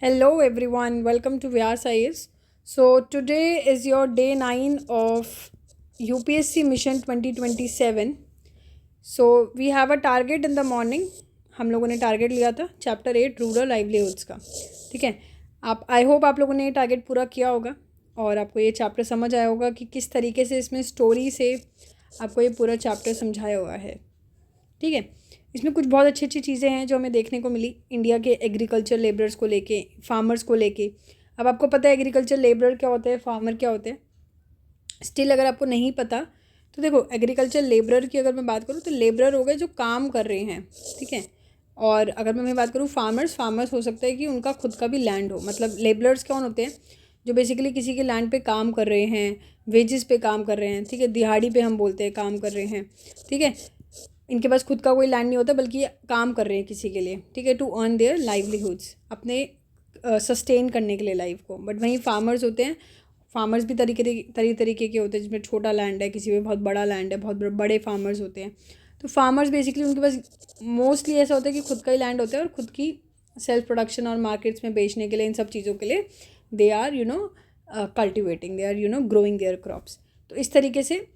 Hello everyone, welcome to Vyas IAS. So today is your day 9 of UPSC Mission 2027. So we have a target in the morning. हम लोगों ने target लिया था chapter 8 rural livelihoods का. ठीक है, आप आई होप आप लोगों ने ये टारगेट पूरा किया होगा और आपको ये चैप्टर समझ आया होगा कि किस तरीके से इसमें स्टोरी से आपको ये पूरा चैप्टर समझाया हुआ है. ठीक है, इसमें कुछ बहुत अच्छी अच्छी चीज़ें हैं जो हमें देखने को मिली इंडिया के एग्रीकल्चर लेबरर्स को लेके, फार्मर्स को लेके. अब आपको पता है एग्रीकल्चर लेबरर क्या होते हैं, फार्मर क्या होते हैं. स्टिल अगर आपको नहीं पता तो देखो, एग्रीकल्चर लेबरर की अगर मैं बात करूँ तो लेबरर हो गए जो काम कर रहे हैं. ठीक है, और अगर मैं बात करूँ फार्मर्स हो सकता है कि उनका खुद का भी लैंड हो. मतलब लेबरर्स कौन होते हैं, जो बेसिकली किसी के लैंड पे काम कर रहे हैं, वेजेस पे काम कर रहे हैं. ठीक है, दिहाड़ी पे हम बोलते हैं काम कर रहे हैं. ठीक है, इनके पास खुद का कोई लैंड नहीं होता बल्कि ये काम कर रहे हैं किसी के लिए. ठीक है, टू अर्न देयर लाइवलीहुड्स, अपने सस्टेन करने के लिए लाइफ को. बट वहीं फार्मर्स होते हैं, फार्मर्स भी तरीके के होते हैं, जिसमें छोटा लैंड है, किसी में बहुत बड़ा लैंड है, बहुत बड़े फार्मर्स होते हैं. तो फार्मर्स बेसिकली उनके पास मोस्टली ऐसा होता है कि खुद का ही लैंड होता है और खुद की सेल्फ प्रोडक्शन और मार्केट्स में बेचने के लिए, इन सब चीज़ों के लिए they are cultivating, they are growing their crops. तो इस तरीके से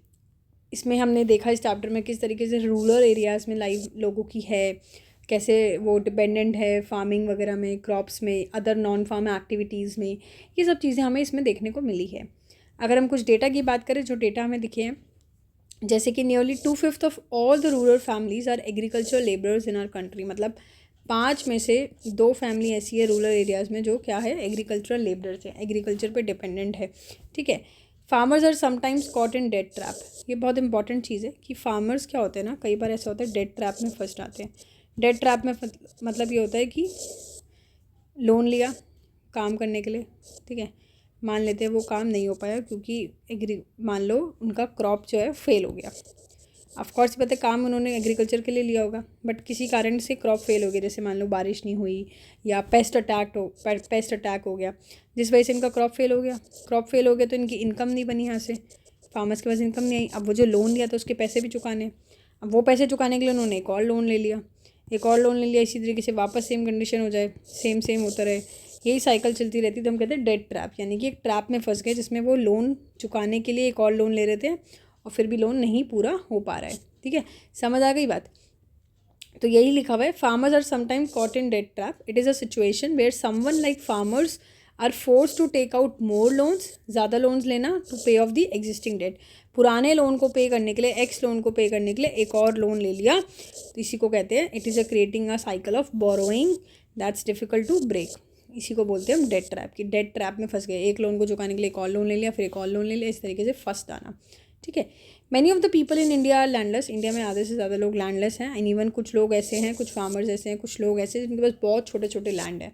इसमें हमने देखा इस चैप्टर में किस तरीके से रूरल एरियाज़ में लाइव लोगों की है, कैसे वो डिपेंडेंट है फार्मिंग वगैरह में, क्रॉप्स में, अदर नॉन फार्म एक्टिविटीज़ में. ये सब चीज़ें हमें इसमें देखने को मिली है. अगर हम कुछ डेटा की बात करें, जो डेटा हमें दिखे हैं, जैसे कि nearly 2/5 of all the rural families are agriculture labourers in our country. मतलब 5 में से 2 फैमिली ऐसी है रूरल एरियाज़ में जो क्या है, एग्रीकल्चरल लेबरर्स है, एग्रीकल्चर पे डिपेंडेंट है. ठीक है, farmers are sometimes caught in debt trap. ये बहुत इंपॉर्टेंट चीज़ है कि फार्मर्स क्या होते हैं ना, कई बार ऐसा होता है डेट ट्रैप में फंस जाते हैं. डेट ट्रैप में मतलब ये होता है कि लोन लिया काम करने के लिए. ठीक है, मान लेते हैं वो काम नहीं हो पाया क्योंकि मान लो उनका क्रॉप जो है फेल हो गया. ऑफ कोर्स पता है काम उन्होंने एग्रीकल्चर के लिए लिया होगा, बट किसी कारण से क्रॉप फेल हो गया. जैसे मान लो बारिश नहीं हुई या पेस्ट अटैक हो गया, जिस वजह से इनका क्रॉप फेल हो गया. क्रॉप फेल हो गया तो इनकी इनकम नहीं बनी, यहाँ से फार्मर्स के पास इनकम नहीं आई. अब वो जो लोन लिया था उसके पैसे भी चुकाने. अब वो पैसे चुकाने के लिए उन्होंने एक और लोन ले लिया, इसी तरीके से वापस सेम कंडीशन हो जाए, सेम होता रहे. यही साइकिल चलती रहती. तो हम कहते हैं डेट ट्रैप, यानी कि एक ट्रैप में फंस गए जिसमें वो लोन चुकाने के लिए एक और लोन ले रहे थे और फिर भी लोन नहीं पूरा हो पा रहा है. ठीक है, समझ आ गई बात. तो यही लिखा हुआ है, farmers are sometimes caught in debt trap. It is a situation where someone like farmers are force to take out more loans, ज़्यादा लोन्स लेना to pay off the existing debt. पुराने लोन को पे करने के लिए, x loan को pay करने के लिए एक और लोन ले लिया. तो इसी को कहते हैं, it is a creating a cycle of borrowing that's difficult to break. इसी को बोलते हैं हम डेट ट्रैप. कि डेट ट्रैप में फंस गए, एक लोन को चुकाने के लिए एक और लोन ले लिया, फिर एक और लोन ले लिया, इस तरीके से फंस जाना. ठीक है, many of the people in India are landless. India में आधे से ज़्यादा लोग लैंडलेस हैं. एंड इवन कुछ लोग ऐसे हैं, कुछ फार्मर्स ऐसे हैं, कुछ लोग ऐसे जिनके पास बहुत छोटे छोटे लैंड है.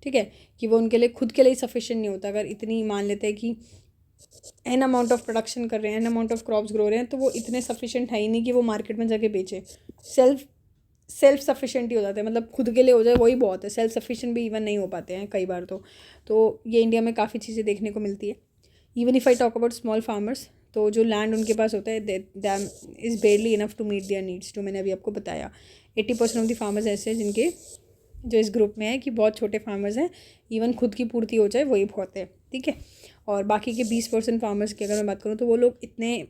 ठीक है, कि वो उनके लिए खुद के लिए सफिशिएंट नहीं होता. अगर इतनी मान लेते हैं कि एन अमाउंट ऑफ प्रोडक्शन कर रहे हैं, an amount of crops grow रहे हैं, तो वो इतने सफिशिएंट है ही नहीं कि वो मार्केट में जाके बेचे. सेल्फ सफिशिएंट ही हो जाते हैं, मतलब खुद के लिए हो जाए वही बहुत है. सेल्फ सफिशिएंट भी इवन नहीं हो पाते हैं कई बार. तो ये इंडिया में काफ़ी चीज़ें देखने को मिलती है. Even if I talk about small farmers, तो जो लैंड उनके पास होता है them is barely enough to meet their needs. जो मैंने अभी आपको बताया, 80% ऑफ द फार्मर्स ऐसे हैं जिनके, जो इस ग्रुप में है कि बहुत छोटे फार्मर्स हैं, इवन खुद की पूर्ति हो जाए वही बहुत है. ठीक है, और बाकी के 20% फार्मर्स की अगर मैं बात करूँ तो वो लोग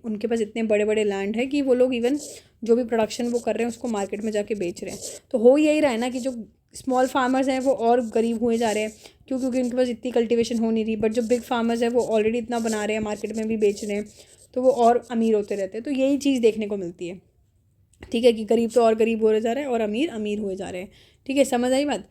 उनके पास इतने बड़े बड़े लैंड है कि वो लोग इवन जो भी प्रोडक्शन वो कर रहे हैं उसको मार्केट में जाके बेच रहे हैं. तो हो यही रहा है ना कि जो स्मॉल फार्मर्स हैं वो और गरीब हुए जा रहे हैं. क्योंकि उनके पास इतनी कल्टीवेशन हो नहीं रही. बट जो बिग फार्मर्स हैं वो ऑलरेडी इतना बना रहे हैं, मार्केट में भी बेच रहे हैं, तो वो और अमीर होते रहते हैं. तो यही चीज़ देखने को मिलती है. ठीक है, कि गरीब तो और गरीब हो जा रहे हैं और अमीर अमीर हुए जा रहे हैं. ठीक है, समझ आई बात.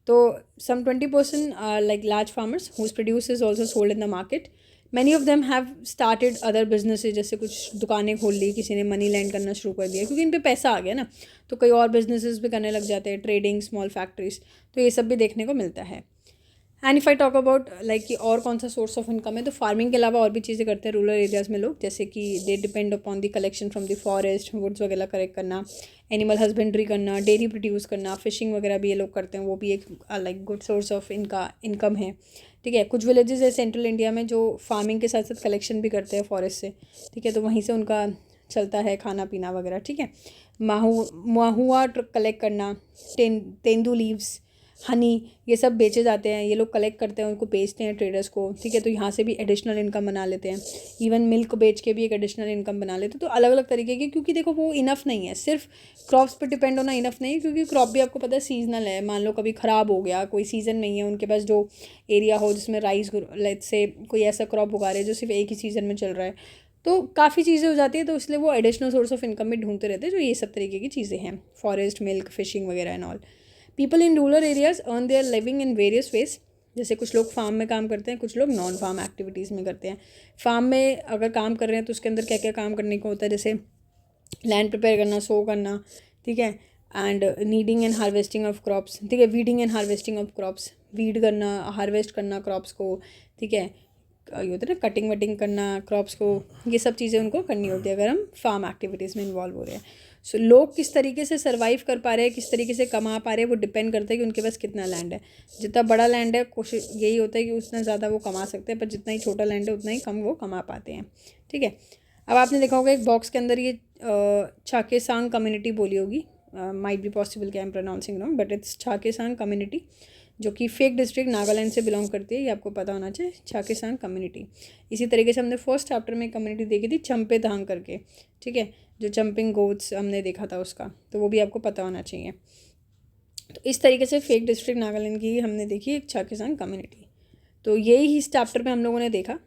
तो some 20% like large farmers whose produce is also sold in the market. Many of them have started other businesses. जैसे कुछ दुकानें खोल ली, किसी ने मनी लैंड करना शुरू कर दिया क्योंकि इन पे पैसा आ गया ना. तो कई और बिजनेसेस भी करने लग जाते हैं, ट्रेडिंग, स्मॉल फैक्ट्रीज. तो ये सब भी देखने को मिलता है. And if I talk about like कि और कौन सा सोर्स ऑफ इनकम है, तो फार्मिंग के अलावा और भी चीज़ें करते हैं रूरल एरियाज़ में लोग. जैसे कि they depend upon the collection from the forest, woods वगैरह कलेक्ट करना, एनिमल हस्बेंड्री करना, डेयरी प्रोड्यूस करना, फिशिंग वगैरह भी ये लोग करते हैं. वो भी एक like good source of income है. ठीक है, कुछ विलेजेस है सेंट्रल इंडिया में जो फार्मिंग के साथ साथ कलेक्शन भी करते हैं फॉरेस्ट से. ठीक है, तो वहीं से उनका चलता है खाना पीना वगैरह. ठीक है, माहुआ कलेक्ट करना, तेंदू लीव्स, हनी, ये सब बेचे जाते हैं, ये लोग कलेक्ट करते हैं, उनको बेचते हैं ट्रेडर्स को, ठीक है। तो यहाँ से भी एडिशनल इनकम बना लेते हैं। इवन मिल्क बेच के भी एक एडिशनल इनकम बना लेते हैं। तो अलग अलग तरीके की, क्योंकि देखो वो इनफ नहीं है, सिर्फ क्रॉप्स पर डिपेंड होना इनफ नहीं है, क्योंकि क्रॉप भी आपको पता है सीजनल है। मान लो कभी ख़राब हो गया, कोई सीज़न नहीं है उनके पास, जो एरिया हो जिसमें राइस, लेट्स से कोई ऐसा क्रॉप उगा रहे हैं जो सिर्फ एक ही सीज़न में चल रहा है, तो काफ़ी चीज़ें हो जाती है। तो इसलिए वो एडिशनल सोर्स ऑफ इनकम भी ढूंढते रहते हैं, जो ये सब तरीके की चीज़ें हैं, फॉरेस्ट, मिल्क, फिशिंग वगैरह and all. People in rural areas earn their living in various ways. जैसे कुछ लोग फार्म में काम करते हैं, कुछ लोग नॉन फार्म एक्टिविटीज़ में करते हैं। फार्म में अगर काम कर रहे हैं तो उसके अंदर क्या क्या काम करने को होता है, जैसे लैंड प्रिपेयर करना, सो करना, ठीक है, and needing and harvesting of crops, ठीक है, weeding and harvesting of crops, weed करना, हार्वेस्ट करना क्रॉप्स को, ठीक है, ये होता है ना कटिंग वटिंग करना क्रॉप्स को, ये सब चीज़ें उनको करनी होती है अगर हम फार्म एक्टिविटीज़ में इन्वॉल्व हो रहे हैं। सो लोग किस तरीके से सर्वाइव कर पा रहे हैं, किस तरीके से कमा पा रहे हैं, वो डिपेंड करता है कि उनके पास कितना लैंड है। जितना बड़ा लैंड है, कोशिश यही होता है कि उतना ज़्यादा वो कमा सकते हैं, पर जितना ही छोटा लैंड है उतना ही कम वो कमा पाते हैं, ठीक है। अब आपने देखा होगा एक बॉक्स के अंदर ये चाकेसांग कम्युनिटी बोली होगी, माइट बी पॉसिबल कि I am pronouncing wrong, but it's Chakhesang community, जो कि फेक डिस्ट्रिक्ट नागालैंड से बिलोंग करती है। ये आपको पता होना चाहिए, चाकेसांग कम्युनिटी। इसी तरीके से हमने फर्स्ट चैप्टर में कम्युनिटी देखी थी चंपेधांग करके, ठीक है, जो जंपिंग गोट्स हमने देखा था उसका, तो वो भी आपको पता होना चाहिए। तो इस तरीके से फेक डिस्ट्रिक्ट नागालैंड की हमने देखी एक चाकेसांग कम्युनिटी। तो यही इस चैप्टर में हम लोगों ने देखा।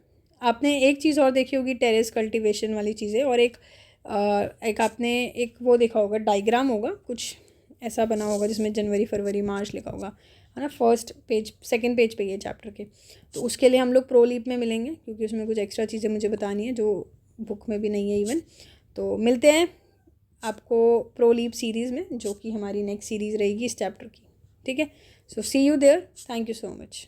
आपने एक चीज़ और देखी होगी, टेरेस कल्टीवेशन वाली चीज़ें, और एक आपने एक वो देखा होगा, डायग्राम होगा कुछ ऐसा बना होगा जिसमें जनवरी, फरवरी, मार्च लिखा होगा, है ना, फर्स्ट पेज, सेकंड पेज पे ये चैप्टर के। तो उसके लिए हम लोग प्रो लीप में मिलेंगे, क्योंकि उसमें कुछ एक्स्ट्रा चीज़ें मुझे बतानी है जो बुक में भी नहीं है इवन। तो मिलते हैं आपको प्रो लीप सीरीज़ में, जो कि हमारी नेक्स्ट सीरीज़ रहेगी इस चैप्टर की, ठीक है। So see you there, thank you so much.